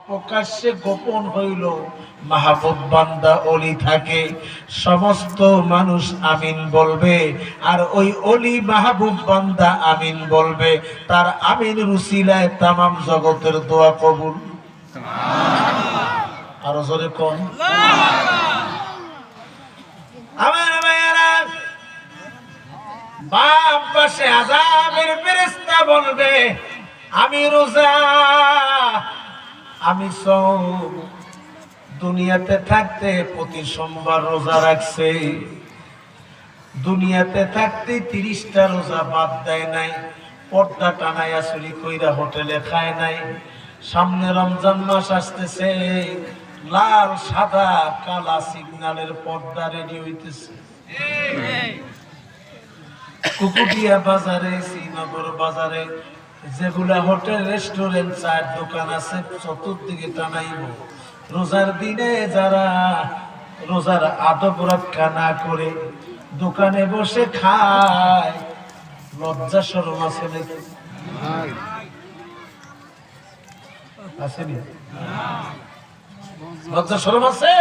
প্রকাশ্যে গোপন হইল মাহবুব বান্দা ওলি থাকে, সমস্ত মানুষ আমিন বলবে, আর ওই ওলি মাহবুব বান্দা আমিন বলবে, তার আমিন রুসিলায় তামাম জগতের দোয়া কবুল। আরো জোরে কোন। আমার ভাইয়েরা, বাম পাশে আযাবের ফেরেশতা বলবে আমি রোজা, আমি সওম। দুনিয়াতে থাকতে প্রতি সোমবার রোজা রাখছে, দুনিয়াতে থাকতে 30টা রোজা বাদ দেয় নাই, পর্দা টানাইয়া চুরি কইরা হোটেলে খায় নাই। সামনে রমজান মাস আসতেছে, লাল সাদা কালা সিগন্যালের পর্দা রেডি হইতেছে। কুকুটিয়া বাজারে, শ্রীনগর বাজারে যেগুলা হোটেল রেস্টুরেন্ট চায়ের দোকান আছে, চতুর্দিকে টানাইব। রোজার দিনে যারা রোজার আদব রক্ষা না করে দোকানে বসে খায়, লজ্জা শরম আছে নাকি? আসেনি? লজ্জা শরম আছে?